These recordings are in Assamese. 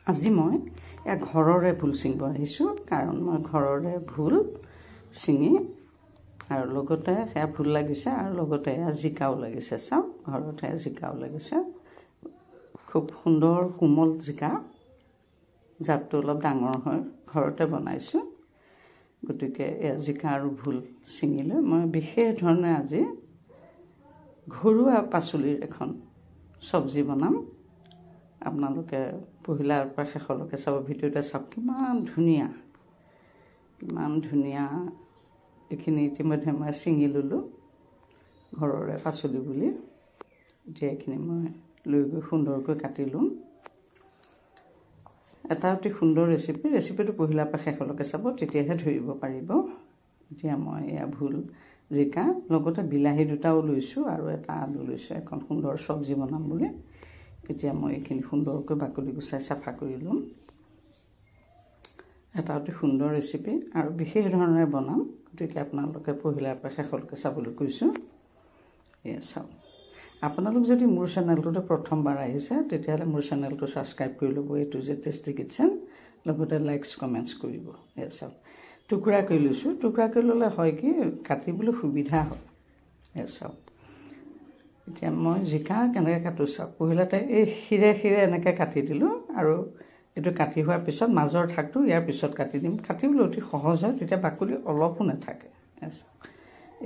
আজি মই ঘৰৰে ভোল ছিঙিব আহিছোঁ কাৰণ মই ঘৰৰে ভোল ছিঙি আৰু লগতে সেয়া ভোল লাগিছে আৰু লগতে জিকাও লাগিছে চাওক ঘৰতে জিকাও লাগিছে খুব সুন্দৰ কোমল জিকা জাতটো অলপ ডাঙৰ হয় ঘৰতে বনাইছোঁ গতিকে জিকা আৰু ভোল ছিঙিলৈ মই বিশেষ ধৰণে আজি ঘৰুৱা পাচলিৰ এখন চব্জি বনাম আপোনালোকে পহিলাৰ পৰা শেষলৈকে চাব ভিডিঅ'টা চাওক কিমান ধুনীয়া এইখিনি ইতিমধ্যে মই ছিঙি ল'লোঁ ঘৰৰে পাচলি বুলি এতিয়া এইখিনি মই লৈ গৈ সুন্দৰকৈ কাটি ল'ম এটা অতি সুন্দৰ ৰেচিপিটো পহিলাৰ পৰা শেষলৈকে চাব তেতিয়াহে ধৰিব পাৰিব এতিয়া মই এয়া ভোল জিকা লগতে বিলাহী দুটাও লৈছোঁ আৰু এটা আলু লৈছোঁ এখন সুন্দৰ চব্জি বনাম বুলি এতিয়া মই এইখিনি সুন্দৰকৈ বাকলি গুচাই চাফা কৰি ল'ম এটা অতি সুন্দৰ ৰেচিপি আৰু বিশেষ ধৰণে বনাম গতিকে আপোনালোকে পহিলাৰ পৰা শেষলৈকে চাবলৈ কৈছোঁ এয়া চাওক আপোনালোক যদি মোৰ চেনেলটোতে প্ৰথমবাৰ আহিছে তেতিয়াহ'লে মোৰ চেনেলটো ছাবস্ক্ৰাইব কৰি ল'ব এইটো যে টেষ্টি কিটচেন লগতে লাইকছ কমেণ্টছ কৰিব এয়া চাওক টুকুৰা কৰি লৈছোঁ টুকুৰা কৰি ল'লে হয় কি কাটিবলৈ সুবিধা হয় এয়া চাওক এতিয়া মই জিকা কেনেকৈ কাটোঁ চাওক পহিলাতে এই শিৰে এনেকৈ কাটি দিলোঁ আৰু এইটো কাটি হোৱাৰ পিছত মাজৰ ঠাকটো ইয়াৰ পিছত কাটি দিম কাটিবলৈ অতি সহজ হয় তেতিয়া বাকলি অলপো নাথাকে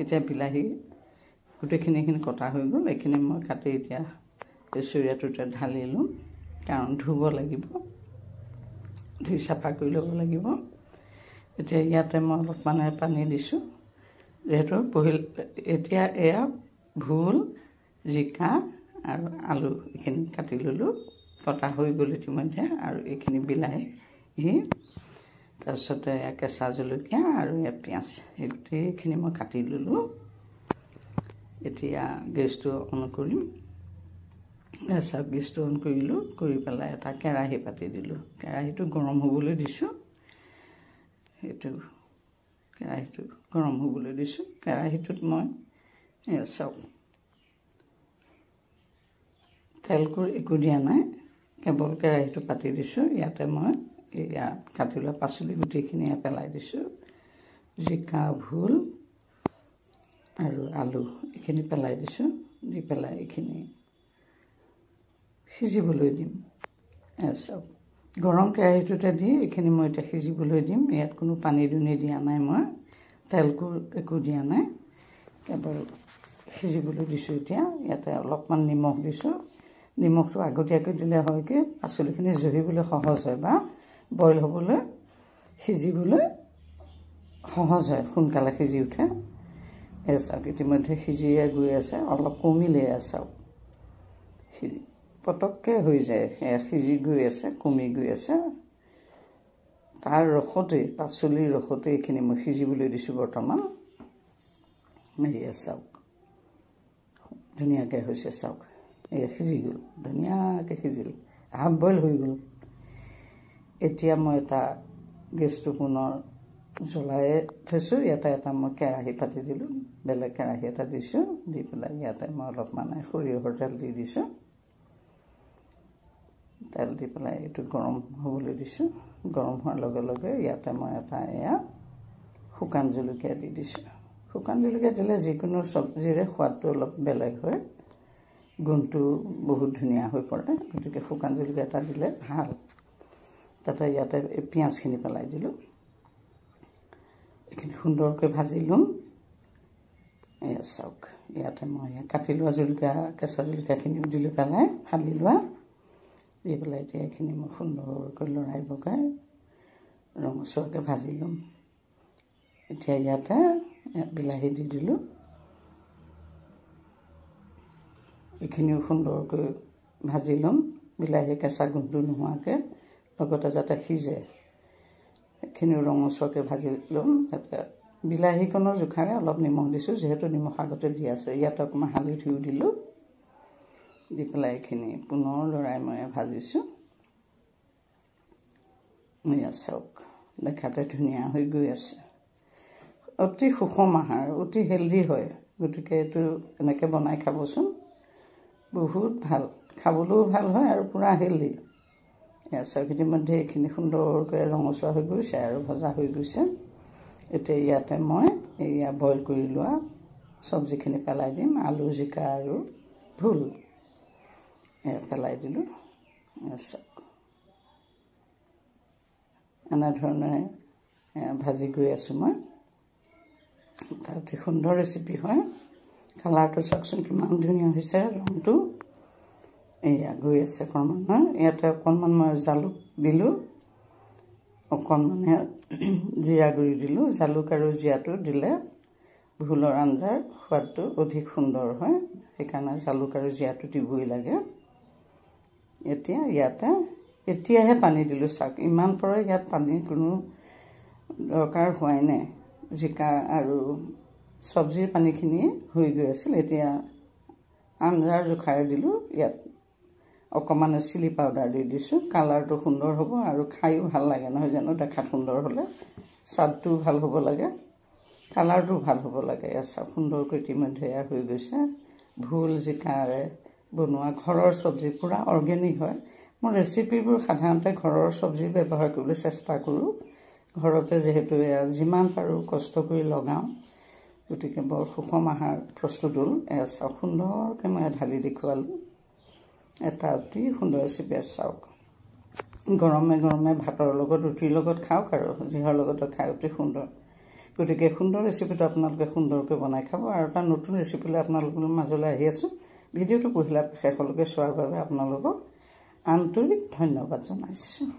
এতিয়া বিলাহী গোটেইখিনি কটা হৈ গ'ল এইখিনি মই কাটি এতিয়া এই চৰিয়াটোতে ঢালি ল'ম কাৰণ ধুব লাগিব ধুই চাফা কৰি ল'ব লাগিব এতিয়া ইয়াতে মই অলপমান পানী দিছোঁ যিহেতু এতিয়া এয়া ভোল জিকা আৰু আলু এইখিনি কাটি ল'লোঁ কটা হৈ গ'ল ইতিমধ্যে আৰু এইখিনি বিলাহী তাৰপিছতে কেঁচা জলকীয়া আৰু পিঁয়াজ এই গোটেইখিনি মই কাটি ল'লোঁ এতিয়া গেছটো অন কৰিম চাওক গেছটো অন কৰিলোঁ কৰি পেলাই এটা কেৰাহী পাতি দিলোঁ কেৰাহীটো গৰম হ'বলৈ দিছোঁ কেৰাহীটো গৰম হ'বলৈ দিছোঁ কেৰাহীটোত মই চাওক তেল একো দিয়া নাই কেৱল কেৰাহীটো পাতি দিছোঁ ইয়াতে মই এয়া কাটি লোৱা পাচলি গোটেইখিনি পেলাই দিছোঁ জিকা ভোল আৰু আলু এইখিনি পেলাই দিছোঁ দি পেলাই এইখিনি সিজিবলৈ দিম চাওক গৰম কেৰাহীটোতে দি এইখিনি মই এতিয়া সিজিবলৈ দিম ইয়াত কোনো পানী দুনি দিয়া নাই মই তেলকো একো দিয়া নাই কেৱল সিজিবলৈ দিছোঁ এতিয়া ইয়াতে অলপমান নিমখ দিছোঁ নিমখটো আগতীয়াকৈ দিলে হয় কি পাচলিখিনি জহিবলৈ সহজ হয় বা বইল হ'বলৈ সিজিবলৈ সহজ হয় সোনকালে সিজি উঠে চাওক ইতিমধ্যে সিজিয়ে গৈ আছে অলপ কমিলে চাওক পটককৈ হৈ যায় সিজি গৈ আছে কমি গৈ আছে তাৰ ৰসতেই পাচলিৰ ৰসতে এইখিনি মই সিজিবলৈ দিছোঁ বৰ্তমান চাওক ধুনীয়াকৈ হৈছে চাওক সিজি গ'ল ধুনীয়াকৈ সিজিল হাফ বইল হৈ গ'ল এতিয়া মই এটা গেছটো পুনৰ জ্বলাই থৈছোঁ ইয়াতে এটা মই কেৰাহী পাতি দিলোঁ বেলেগ কেৰাহী এটা দিছোঁ দি পেলাই ইয়াতে মই অলপমান সৰিয়হৰ তেল দি দিছোঁ তেল দি পেলাই এইটো গৰম হ'বলৈ দিছোঁ গৰম হোৱাৰ লগে লগে ইয়াতে মই এটা এয়া শুকান জলকীয়া দি দিছোঁ শুকান জলকীয়া দিলে যিকোনো চব্জিৰে সোৱাদটো অলপ বেলেগ হয় গুণটো বহুত ধুনীয়া হৈ পৰে গতিকে শুকান জলকীয়া এটা দিলে ভাল তাতে ইয়াতে পিঁয়াজখিনি পেলাই দিলোঁ এইখিনি সুন্দৰকৈ ভাজি ল'ম এয়া চাওক ইয়াতে মই কাটি লোৱা জলকীয়া কেঁচা জলকীয়াখিনিও দিলোঁ পেলাই ফালি লোৱা দি পেলাই এতিয়া এইখিনি মই সুন্দৰকৈ লৰাই বগাই ৰঙচুৱাকৈ ভাজি ল'ম এতিয়া ইয়াতে বিলাহী দি দিলোঁ এইখিনিও সুন্দৰকৈ ভাজি ল'ম বিলাহী কেঁচা গোন্ধটো নোহোৱাকৈ লগতে যাতে সিজে এইখিনিও ৰঙচুৱাকৈ ভাজি ল'ম যাতে বিলাহীকণৰ জোখাৰে অলপ নিমখ দিছোঁ যিহেতু নিমখ আগতে দি আছে ইয়াতে অকণমান হালধিও দিলোঁ দি পেলাই এইখিনি পুনৰ লৰাই মই ভাজিছোঁ এয়া চাওক দেখাতে ধুনীয়া হৈ গৈ আছে অতি সুষম আহাৰ অতি হেল্ডি হয় গতিকে এইটো এনেকৈ বনাই খাবচোন বহুত ভাল খাবলৈও ভাল হয় আৰু পুৰা হেল্ডি চাওক ইতিমধ্যে এইখিনি সুন্দৰকৈ ৰঙচুৱা হৈ গৈছে আৰু ভজা হৈ গৈছে। এতিয়া ইয়াতে মই এয়া বইল কৰি লোৱা চব্জিখিনি পেলাই দিম। আলু, জিকা আৰু ভোল পেলাই দিলোঁ। চাওক এনেধৰণে ভাজি গৈ আছোঁ মই। এটা অতি সুন্দৰ ৰেচিপি হয়। কালাৰটো চাওকচোন কিমান ধুনীয়া হৈছে, ৰংটো এয়া গৈ আছে অকণমান। ইয়াতে অকণমান মই জালুক দিলোঁ, অকণমান জিৰা গুড়ি দিলোঁ। জালুক আৰু জিৰাটো দিলে ভোলৰ আঞ্জাৰ সোৱাদটো অধিক সুন্দৰ হয়, সেইকাৰণে জালুক আৰু জিৰাটো দিবই লাগে। এতিয়া এতিয়াহে পানী দিলোঁ। চাওক ইমান পৰে ইয়াত পানীৰ কোনো দৰকাৰ হোৱাই নাই। জিকা আৰু চব্জিৰ পানীখিনি হৈ গৈ আছিল। এতিয়া আঞ্জাৰ জোখাৰে দিলোঁ। ইয়াত অকণমান চিলি পাউডাৰ দি দিছোঁ। কালাৰটো সুন্দৰ হ'ব আৰু খায়ো ভাল লাগে, নহয় জানো? দেখাত সুন্দৰ হ'লে স্বাদটোও ভাল হ'ব লাগে, কালাৰটোও ভাল হ'ব লাগে। চাওক সুন্দৰকৈ ইতিমধ্যে হৈ গৈছে। ভোল, জিকাৰে বনোৱা ঘৰৰ চব্জি, পূৰা অৰ্গেনিক হয়। মই ৰেচিপিবোৰ সাধাৰণতে ঘৰৰ চব্জি ব্যৱহাৰ কৰিবলৈ চেষ্টা কৰোঁ। ঘৰতে যিহেতু যিমান পাৰোঁ কষ্ট কৰি লগাওঁ, গতিকে বৰ সুষম আহাৰ প্ৰস্তুত হ'ল। চাওক সুন্দৰকৈ মই ঢালি দেখুৱালোঁ। এটা অতি সুন্দৰ ৰেচিপি। চাওক গৰমে গৰমে ভাতৰ লগত, ৰুটিৰ লগত খাওক আৰু যিহৰ লগতো খাই অতি সুন্দৰ। গতিকে সুন্দৰ ৰেচিপিটো আপোনালোকে সুন্দৰকৈ বনাই খাব। আৰু এটা নতুন ৰেচিপিলৈ আপোনালোকৰ মাজলৈ আহি আছোঁ। ভিডিঅ'টো পঢ়িলা শেষলৈকে চোৱাৰ বাবে আপোনালোকক আন্তৰিক ধন্যবাদ জনাইছোঁ।